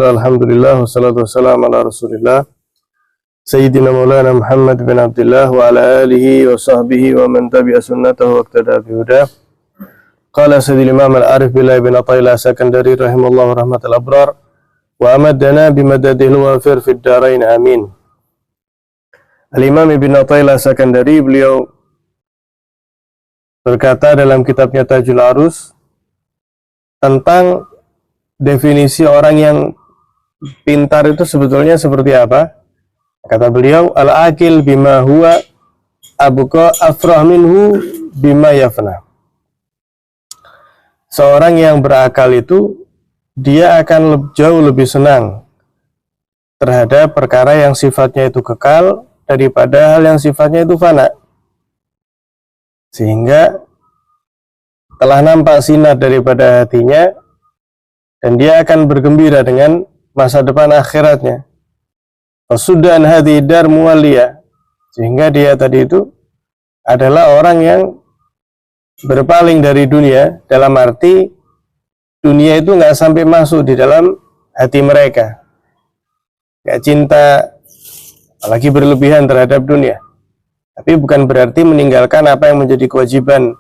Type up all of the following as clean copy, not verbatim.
Bismillah, alhamdulillah, wassalatu wassalamu ala rasulillah Sayyidina Maulana Muhammad bin Abdullah wa ala alihi wa sahbihi wa man tabi'a sunnatahu wa iqtada bihudah. Qala Sayyidil Imam Al-Arif Billah bin Athaillah Sakandari rahimallahu rahmatal abrar wa amaddana bimadadihil wafir fid darain amin. Al-Imam Ibn Athaillah Sakandari, beliau berkata dalam kitabnya Tajul Arus tentang definisi orang yang pintar itu sebetulnya seperti apa. Kata beliau, al-akil bima huwa abqa afrah minhu bima yafna. Seorang yang berakal itu dia akan jauh lebih senang terhadap perkara yang sifatnya itu kekal daripada hal yang sifatnya itu fana. Sehingga telah nampak sinar daripada hatinya dan dia akan bergembira dengan masa depan akhiratnya. Fasudan hadhi dar muwaliyah, sehingga dia tadi itu adalah orang yang berpaling dari dunia, dalam arti dunia itu nggak sampai masuk di dalam hati mereka, nggak cinta, apalagi berlebihan terhadap dunia. Tapi bukan berarti meninggalkan apa yang menjadi kewajiban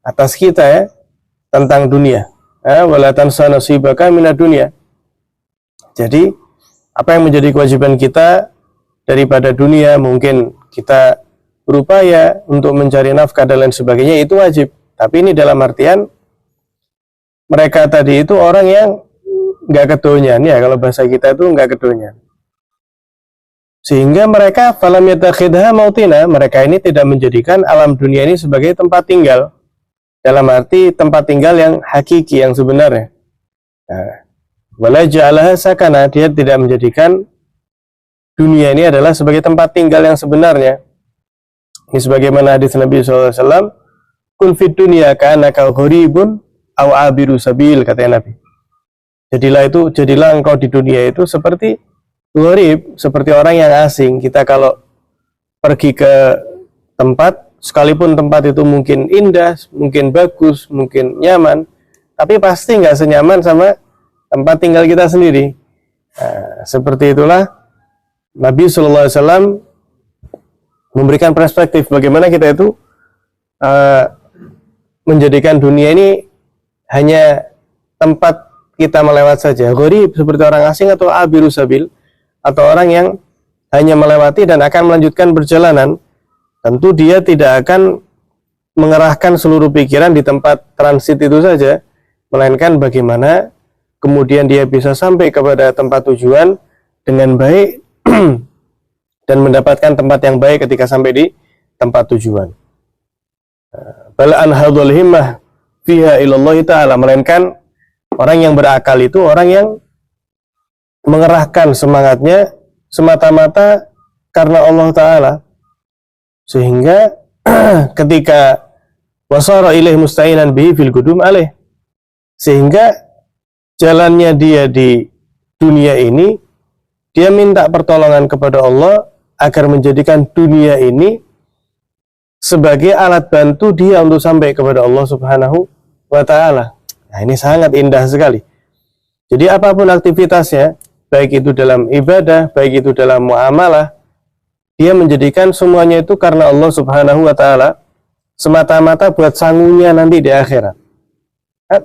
atas kita ya tentang dunia. Wala tansa nasibaka minad dunya. Jadi apa yang menjadi kewajiban kita daripada dunia, mungkin kita berupaya untuk mencari nafkah dan lain sebagainya, itu wajib. Tapi ini dalam artian mereka tadi itu orang yang nggak kedonyan ya, kalau bahasa kita itu nggak kedonyan. Sehingga mereka falam yatakhidha mautina, mereka ini tidak menjadikan alam dunia ini sebagai tempat tinggal. Dalam arti tempat tinggal yang hakiki, yang sebenarnya. Wala ja'alaha sakana, dia tidak menjadikan dunia ini adalah sebagai tempat tinggal yang sebenarnya. Ini sebagaimana hadis Nabi SAW, kun fid dunya ka'annaka gharibun aw abiru sabil, kata Nabi. Jadilah engkau di dunia itu seperti gharib, seperti orang yang asing. Kita kalau pergi ke tempat, sekalipun tempat itu mungkin indah, mungkin bagus, mungkin nyaman, tapi pasti nggak senyaman sama tempat tinggal kita sendiri. Seperti itulah Nabi SAW memberikan perspektif bagaimana kita itu menjadikan dunia ini hanya tempat kita melewat saja. Gharib seperti orang asing, atau abiru sabil, atau orang yang hanya melewati dan akan melanjutkan perjalanan. Tentu dia tidak akan mengerahkan seluruh pikiran di tempat transit itu saja, melainkan bagaimana kemudian dia bisa sampai kepada tempat tujuan dengan baik dan mendapatkan tempat yang baik ketika sampai di tempat tujuan. Bal anhadul himmah fiha ilallah ta'ala, melainkan orang yang berakal itu orang yang mengerahkan semangatnya semata-mata karena Allah Ta'ala, sehingga ketika wasara ilaih musta'inan bihi fil qudum alaih, sehingga jalannya dia di dunia ini, dia minta pertolongan kepada Allah agar menjadikan dunia ini sebagai alat bantu dia untuk sampai kepada Allah Subhanahu wa Ta'ala. Nah, ini sangat indah sekali. Jadi apapun aktivitasnya, baik itu dalam ibadah, baik itu dalam muamalah, dia menjadikan semuanya itu karena Allah Subhanahu wa Ta'ala, semata-mata buat sangunya nanti di akhirat.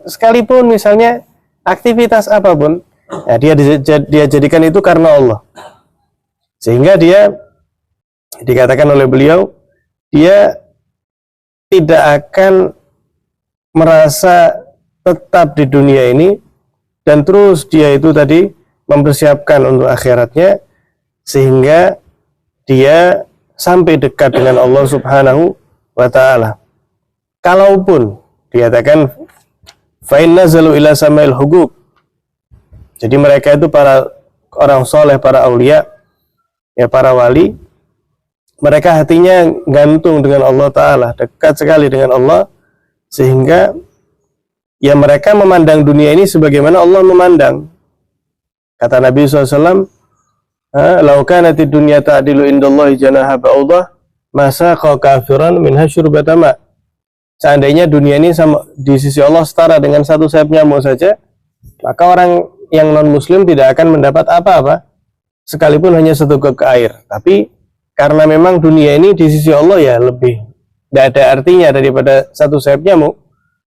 Sekalipun misalnya aktivitas apapun, ya dia jadikan itu karena Allah. Sehingga dia dikatakan oleh beliau, dia tidak akan merasa tetap di dunia ini, dan terus dia itu tadi mempersiapkan untuk akhiratnya, sehingga dia sampai dekat dengan Allah Subhanahu wa Ta'ala. Kalaupun dikatakan fa'in nazalu ila samail hugub, jadi mereka itu para orang soleh, para aulia, ya para wali, mereka hatinya gantung dengan Allah Ta'ala, dekat sekali dengan Allah, sehingga ya mereka memandang dunia ini sebagaimana Allah memandang. Kata Nabi SAW, "Lau kanatid dunya ta'dilu indallahi janaha ba'udah, masaqa kafiran minha syurbata ma." Seandainya dunia ini sama di sisi Allah setara dengan satu sayap nyamuk saja, maka orang yang non-muslim tidak akan mendapat apa-apa sekalipun hanya seteguk air. Tapi karena memang dunia ini di sisi Allah ya lebih tidak ada artinya daripada satu sayap nyamuk,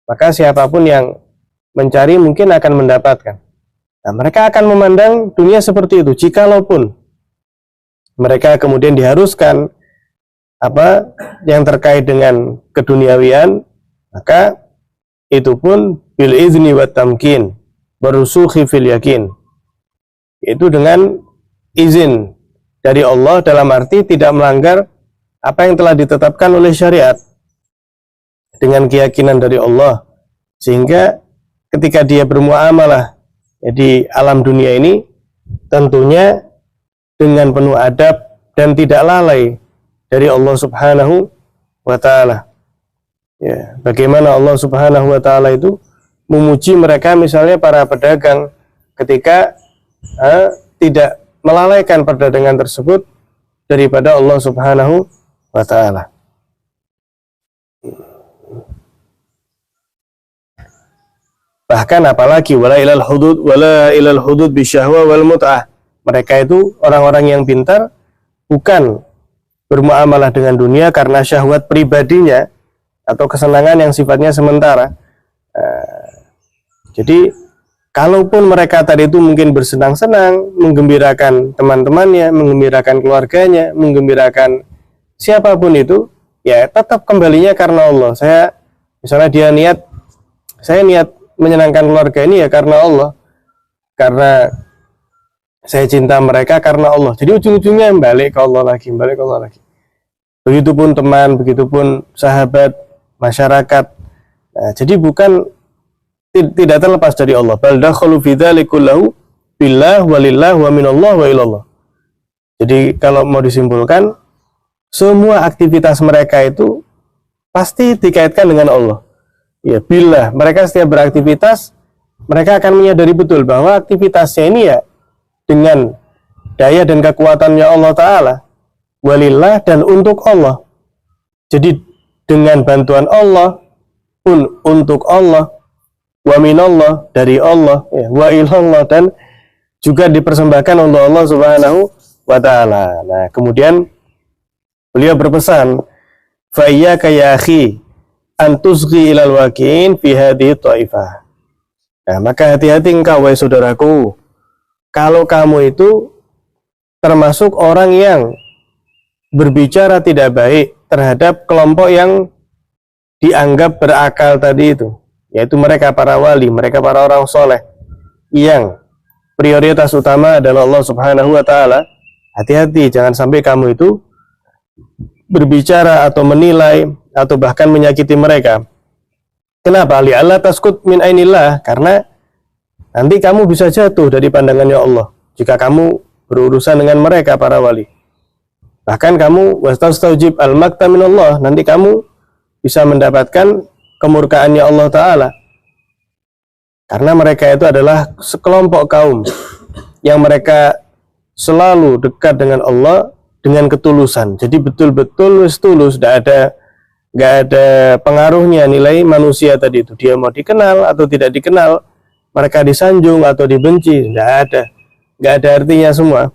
maka siapapun yang mencari mungkin akan mendapatkan. Nah, mereka akan memandang dunia seperti itu. Jikalaupun mereka kemudian diharuskan apa yang terkait dengan keduniawian, maka itu pun bil izni wat tamkin, berusukhi fil yakin. Itu dengan izin dari Allah, dalam arti tidak melanggar apa yang telah ditetapkan oleh syariat, dengan keyakinan dari Allah, sehingga ketika dia bermuamalah di alam dunia ini tentunya dengan penuh adab dan tidak lalai dari Allah Subhanahu wa Ta'ala. Ya, bagaimana Allah Subhanahu wa Ta'ala itu memuji mereka, misalnya para pedagang, ketika tidak melalaikan perdagangan tersebut daripada Allah Subhanahu wa Ta'ala. Bahkan apalagi wala ilal hudud bisyahwa wal mut'ah. Mereka itu orang-orang yang pintar bukan bermuamalah dengan dunia karena syahwat pribadinya atau kesenangan yang sifatnya sementara. Jadi kalaupun mereka tadi itu mungkin bersenang-senang, menggembirakan teman-temannya, menggembirakan keluarganya, menggembirakan siapapun itu, ya tetap kembalinya karena Allah. Misalnya saya niat menyenangkan keluarga ini ya karena Allah, karena saya cinta mereka karena Allah. Jadi ujung-ujungnya balik ke Allah lagi. Begitupun teman, begitupun sahabat, masyarakat. Nah, jadi tidak terlepas dari Allah. Bal dakhalu fi dzalikullahu billah walillah wa minallah wa ilallah. Jadi kalau mau disimpulkan, semua aktivitas mereka itu pasti dikaitkan dengan Allah. Ya, billah, mereka setiap beraktivitas, mereka akan menyadari betul bahwa aktivitasnya ini ya dengan daya dan kekuatannya Allah Ta'ala, walillah, dan untuk Allah. Jadi dengan bantuan Allah pun untuk Allah, wa minallah, dari Allah, ya, wa ilallah, dan juga dipersembahkan untuk Allah Subhanahu wa Ta'ala. Nah, kemudian beliau berpesan, fa iyyaka ya akhi an tusghi ilal waqi'in fi hadhihi ta'ifah. Nah, maka hati-hati engkau wahai saudaraku, kalau kamu itu termasuk orang yang berbicara tidak baik terhadap kelompok yang dianggap berakal tadi itu, yaitu mereka para wali, mereka para orang soleh yang prioritas utama adalah Allah Subhanahu wa Ta'ala. Hati-hati, jangan sampai kamu itu berbicara atau menilai atau bahkan menyakiti mereka. Kenapa? Li'alla taskut min ainillah, karena nanti kamu bisa jatuh dari pandangannya Allah jika kamu berurusan dengan mereka para wali. Bahkan kamu wastaujib al-makta minallah, nanti kamu bisa mendapatkan kemurkaannya Allah Ta'ala, karena mereka itu adalah sekelompok kaum yang mereka selalu dekat dengan Allah dengan ketulusan. Jadi betul-betul tulus, nggak ada pengaruhnya nilai manusia tadi itu, dia mau dikenal atau tidak dikenal, mereka disanjung atau dibenci, nggak ada artinya semua.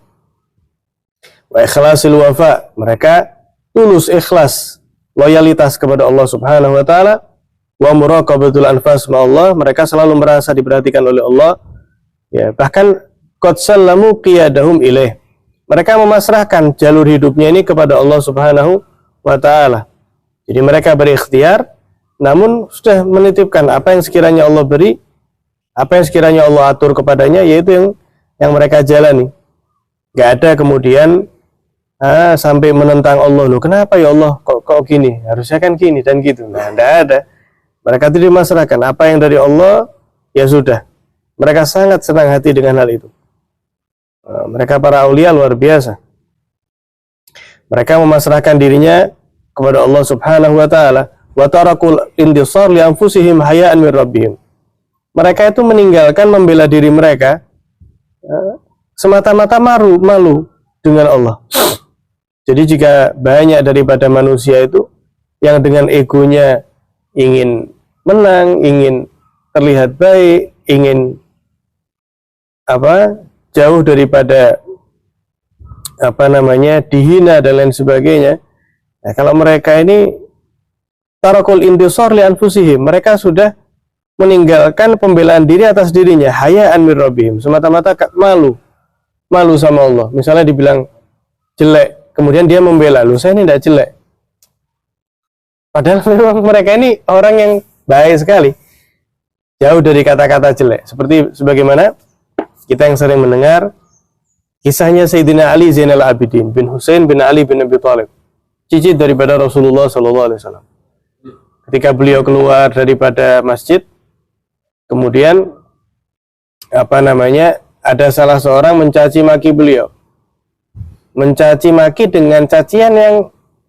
Wa ikhlasil wafa, mereka tulus ikhlas loyalitas kepada Allah Subhanahu wa Ta'ala. Wa muraqabatul anfas ma Allah, mereka selalu merasa diperhatikan oleh Allah, ya, bahkan qad sallamu qiyadahum ilaih, mereka memasrahkan jalur hidupnya ini kepada Allah Subhanahu wa Ta'ala. Jadi mereka berikhtiar, namun sudah menitipkan apa yang sekiranya Allah beri, apa yang sekiranya Allah atur kepadanya, yaitu yang mereka jalani. Gak ada kemudian sampai menentang Allah, loh kenapa ya Allah kok gini, harusnya kan gini dan gitu. Nah, tidak ada. Mereka tidak dimasrahkan apa yang dari Allah, ya sudah. Mereka sangat senang hati dengan hal itu. Mereka para aulia luar biasa. Mereka memasrahkan dirinya kepada Allah Subhanahu wa Ta'ala, wa tarakul indisar li anfusihim haya'an min rabbihim. Mereka itu meninggalkan membela diri mereka semata-mata malu dengan Allah. Jadi jika banyak daripada manusia itu yang dengan egonya ingin menang, ingin terlihat baik, ingin jauh daripada dihina dan lain sebagainya. Nah, kalau mereka ini tarakul intisar li anfusihim, mereka sudah meninggalkan pembelaan diri atas dirinya, hayaan min rabbihim, semata-mata malu sama Allah. Misalnya dibilang jelek, kemudian dia membela, lu saya ini tidak jelek. Padahal memang mereka ini orang yang baik sekali, jauh dari kata-kata jelek. Seperti sebagaimana kita yang sering mendengar kisahnya Sayyidina Ali Zainal Abidin bin Husain bin Ali bin Abi Thalib, cicit daripada Rasulullah SAW. Ketika beliau keluar daripada masjid, kemudian ada salah seorang mencaci maki beliau, mencaci maki dengan cacian yang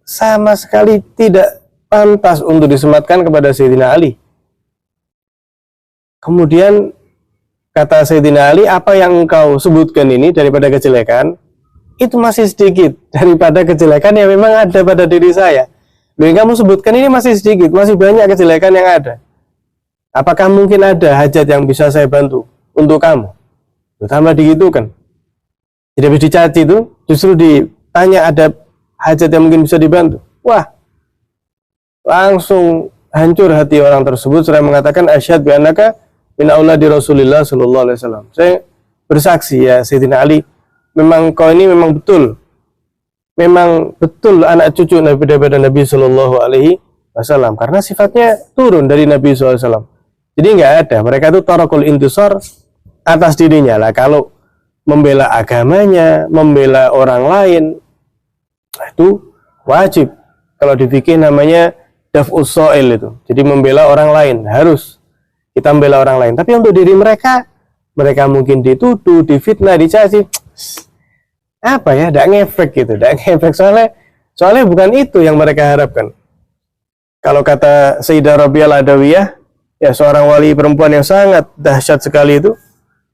sama sekali tidak pantas untuk disematkan kepada Sayyidina Ali. Kemudian kata Sayyidina Ali, apa yang engkau sebutkan ini daripada kejelekan, itu masih sedikit daripada kejelekan yang memang ada pada diri saya. Yang kamu sebutkan ini masih sedikit, masih banyak kejelekan yang ada. Apakah mungkin ada hajat yang bisa saya bantu untuk kamu? Tambah digitukan. Jadi habis dicaci itu, justru ditanya ada hajat yang mungkin bisa dibantu. Wah, langsung hancur hati orang tersebut. Saya mengatakan, asyhadu bi annaka min auladi Rasulillah sallallahu alaihi wasallam. Saya bersaksi ya Sayyidina Ali, memang kau ini memang betul anak cucu daripada Nabi sallallahu alaihi wasallam, karena sifatnya turun dari Nabi sallallahu alaihi wasallam. Jadi nggak ada, mereka itu tarakul intisar atas dirinya lah. Kalau membela agamanya, membela orang lain, itu wajib. Kalau di fikih namanya daf'us so'il itu. Jadi membela orang lain, harus kita membela orang lain. Tapi untuk diri mereka mungkin dituduh, difitnah, dicaci. Tidak ngefek gitu, tidak ngefek. Soalnya bukan itu yang mereka harapkan. Kalau kata Sayyidah Rabi'ah Al-Adawiyah, ya seorang wali perempuan yang sangat dahsyat sekali itu,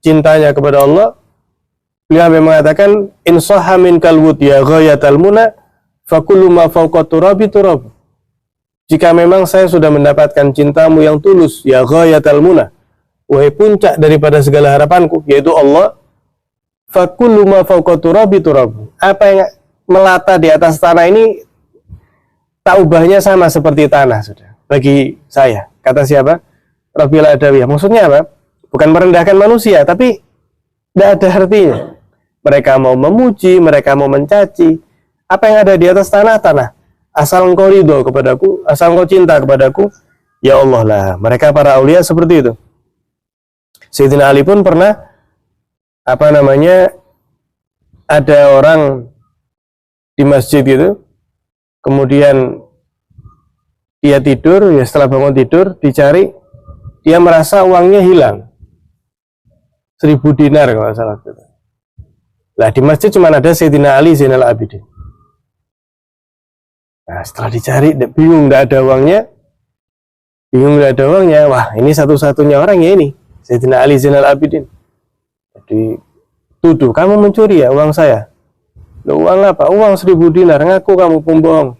cintanya kepada Allah, beliau mengatakan, in sahha minkal wud ya ghayatal muna, fa kullu ma fawqa turabi turab. Jika memang saya sudah mendapatkan cintamu yang tulus, ya ghayatal muna, wahai puncak daripada segala harapanku, yaitu Allah, fa kullu ma fawqa turabi turab. Apa yang melata di atas tanah ini, tak ubahnya sama seperti tanah sudah. Bagi saya, kata siapa? Rabi'ah Adawiyah. Maksudnya apa? Bukan merendahkan manusia, tapi tidak ada artinya. Mereka mau memuji, mereka mau mencaci. Apa yang ada di atas tanah, tanah. Asal engkau ridho kepadaku, asal engkau cinta kepadaku, ya Allah lah. Mereka para aulia seperti itu. Sayyidina Ali pun pernah, ada orang di masjid itu, kemudian dia tidur, ya setelah bangun tidur, dicari, dia merasa uangnya hilang. 1000 dinar kalau nggak salah. Lah di masjid cuma ada Sayyidina Ali Zainal Abidin. Nah setelah dicari, bingung nggak ada uangnya. Wah ini satu-satunya orang ya ini, Sayyidina Ali Zainal Abidin. Jadi tuduh, kamu mencuri ya uang saya. Loh, uang apa? Uang 1000 dinar. Ngaku kamu pembohong.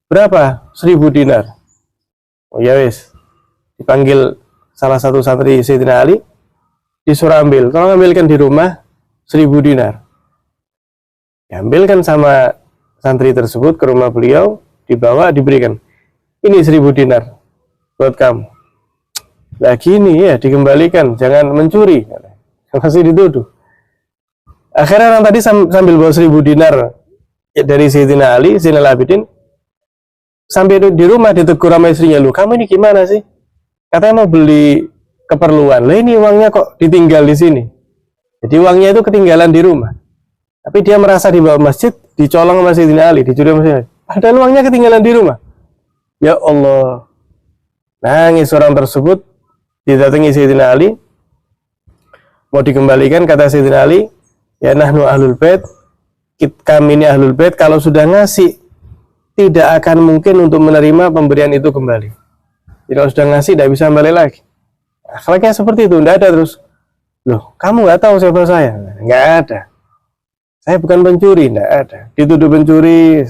Berapa? 1000 dinar. Oh ya wis. Dipanggil salah satu santri Sayyidina Ali, disuruh ambil, tolong ambilkan di rumah 1000 dinar. Diambilkan sama santri tersebut ke rumah beliau, dibawa, diberikan. Ini 1000 dinar buat kamu. Lagi ini ya dikembalikan, jangan mencuri. Masih dituduh. Akhirnya orang tadi sambil bawa 1000 dinar dari Sayyidina Ali Zainal Abidin, sampai di rumah ditegur sama istrinya, lu kamu ini gimana sih? Katanya mau beli keperluan, lah ini uangnya kok ditinggal di sini. Jadi uangnya itu ketinggalan di rumah. Tapi dia merasa di bawah masjid, dicolong sama Sayyidina Ali, dicuri sama Sayyidina Ali. Padahal uangnya ketinggalan di rumah. Ya Allah. Nangis orang tersebut, didatangi Sayyidina Ali, mau dikembalikan, kata Sayyidina Ali, ya nahnu ahlul bait, kami ini ahlul bait, kalau sudah ngasih, tidak akan mungkin untuk menerima pemberian itu kembali. Jadi kalau sudah ngasih, tidak bisa kembali lagi. Akhlaknya seperti itu, tidak ada terus. Loh, kamu nggak tahu siapa saya? Nggak ada. Saya bukan pencuri, tidak ada. Dituduh pencuri,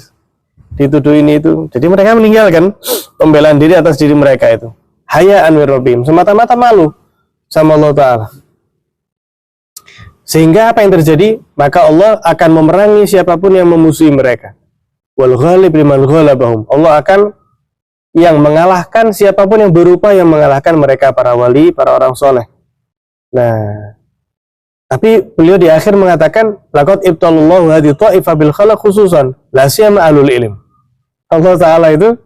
dituduh ini itu. Jadi mereka meninggalkan pembelaan diri atas diri mereka itu. Hayaan min rabbihim, semata-mata malu sama Allah Ta'ala. Sehingga apa yang terjadi? Maka Allah akan memerangi siapapun yang memusuhi mereka. Wal ghalib liman ghalabahum. Allah akan yang mengalahkan siapapun yang berupaya mengalahkan mereka, para wali, para orang soleh. Nah, tapi beliau di akhir mengatakan, laqad ibtalallahu hadhihi ta'ifa bil khalaq khususan, la siyama ahlul ilm. Allah Ta'ala itu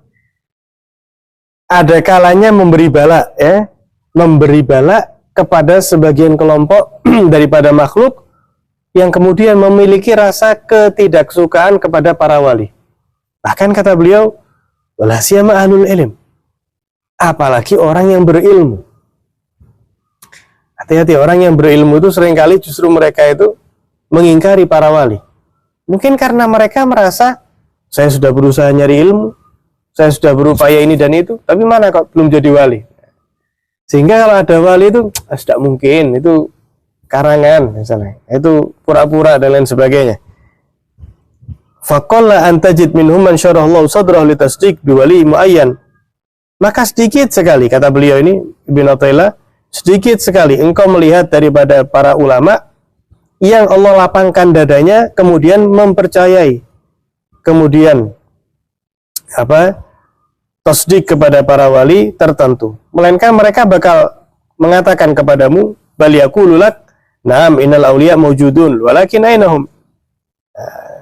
ada kalanya memberi bala, ya, memberi bala kepada sebagian kelompok daripada makhluk yang kemudian memiliki rasa ketidaksukaan kepada para wali. Bahkan kata beliau, wala siyama ahlul ilm, apalagi orang yang berilmu. Hati-hati, orang yang berilmu itu seringkali justru mereka itu mengingkari para wali. Mungkin karena mereka merasa, saya sudah berusaha nyari ilmu, saya sudah berupaya ini dan itu, tapi mana kok belum jadi wali. Sehingga kalau ada wali itu, tidak mungkin, itu karangan misalnya, itu pura-pura dan lain sebagainya. Faqalla an tajid minhum man syarahallahu sadrahu litasdiq biwali muayyan. Maka sedikit sekali, kata beliau ini, Ibnu Athaillah, sedikit sekali engkau melihat daripada para ulama yang Allah lapangkan dadanya kemudian mempercayai, kemudian tasdik kepada para wali tertentu, melainkan mereka bakal mengatakan kepadamu, bal yaqulu lak na'am innal auliya mawjudun walakin ainahum.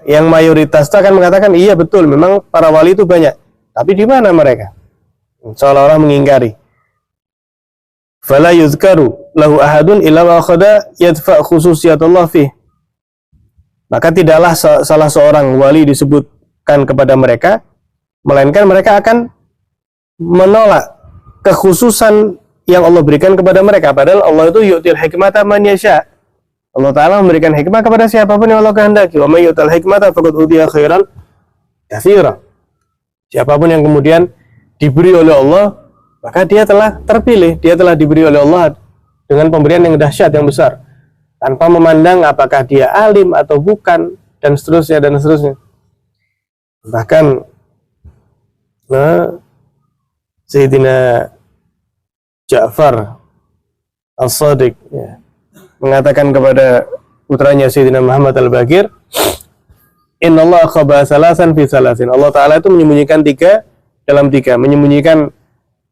Yang mayoritas itu akan mengatakan, iya betul, memang para wali itu banyak, tapi di mana mereka? Seolah-olah mengingkari. Fala yuzkaru lahu ahadun illa wa akhadha yadfa khususiyatullah fih. Maka tidaklah salah seorang wali disebutkan kepada mereka, melainkan mereka akan menolak kekhususan yang Allah berikan kepada mereka. Padahal Allah itu yu'til hikmata man yasha. Allah Ta'ala memberikan hikmah kepada siapapun yang Allah kehendaki. Wa may yu'tal hikmata faqad utiya khairan katsira. Siapapun yang kemudian diberi oleh Allah, maka dia telah terpilih, dia telah diberi oleh Allah dengan pemberian yang dahsyat, yang besar, tanpa memandang apakah dia alim atau bukan, dan seterusnya, dan seterusnya. Bahkan Sayyidina Ja'far As-Sadiq, ya, mengatakan kepada putranya Sayyidina Muhammad Al-Baqir, Innallaha khaba salasan fi salasin. Allah Ta'ala itu menyembunyikan 3 dalam 3, menyembunyikan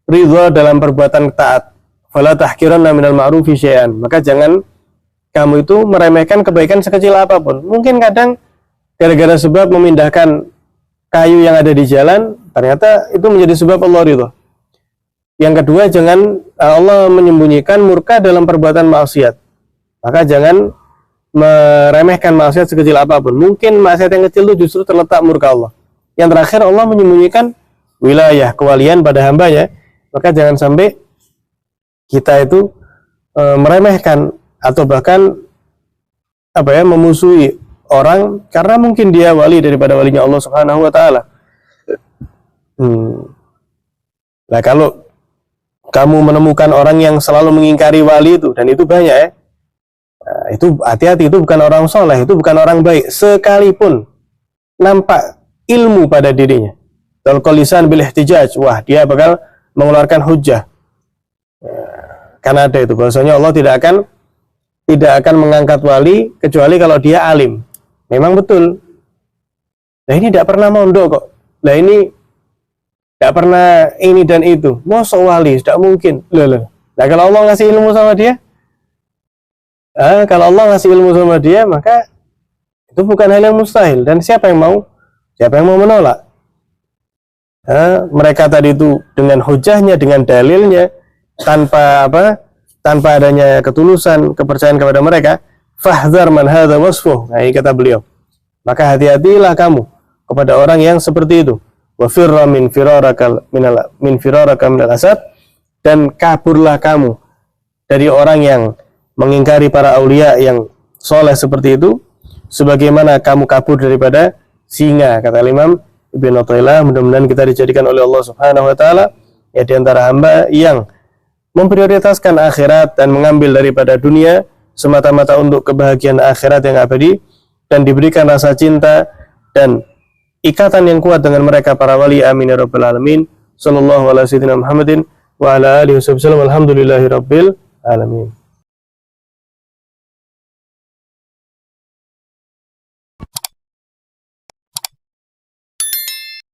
ridha dalam perbuatan taat. Fala tahqiranna minal ma'rufi syai'an. Maka jangan kamu itu meremehkan kebaikan sekecil apapun. Mungkin kadang gara-gara sebab memindahkan kayu yang ada di jalan, ternyata itu menjadi sebab Allah ridha. Yang kedua, jangan Allah menyembunyikan murka dalam perbuatan maksiat. Maka jangan meremehkan maksiat sekecil apapun. Mungkin maksiat yang kecil itu justru terletak murka Allah. Yang terakhir, Allah menyembunyikan wilayah kewalian pada hambanya. Maka jangan sampai kita itu meremehkan atau bahkan memusuhi orang karena mungkin dia wali daripada walinya Allah Subhanahu wa taala. Nah, kalau kamu menemukan orang yang selalu mengingkari wali itu, dan itu banyak ya, nah, itu hati-hati, itu bukan orang soleh, itu bukan orang baik, sekalipun nampak ilmu pada dirinya. Talqalisan bil ihtijaj, wah dia bakal mengeluarkan hujjah. Karena ada itu, bahwasanya Allah tidak akan mengangkat wali kecuali kalau dia alim. Memang betul. Nah ini tidak pernah mondok kok. Nah ini tidak pernah ini dan itu. Masa wali, tidak mungkin. Nah kalau Allah ngasih ilmu sama dia, maka itu bukan hal yang mustahil. Dan siapa yang mau menolak? Mereka tadi itu dengan hujahnya, dengan dalilnya, tanpa adanya ketulusan, kepercayaan kepada mereka. Fahdhar man hadza wasfuh. Nah, ini kata beliau. Maka hati-hatilah kamu kepada orang yang seperti itu. Wa firra min firaraka minal asad, dan kaburlah kamu dari orang yang mengingkari para aulia yang soleh seperti itu, sebagaimana kamu kabur daripada singa, kata Imam Ibnu Athaillah. Mudah-mudahan kita dijadikan oleh Allah Subhanahu wa taala ya di antara hamba yang memprioritaskan akhirat dan mengambil daripada dunia semata-mata untuk kebahagiaan akhirat yang abadi, dan diberikan rasa cinta dan ikatan yang kuat dengan mereka para wali. Amin ya rabbal alamin. Sallallahu alaihi wasallam Muhammadin wa ala alihi wasallam. Alhamdulillahi rabbil alamin.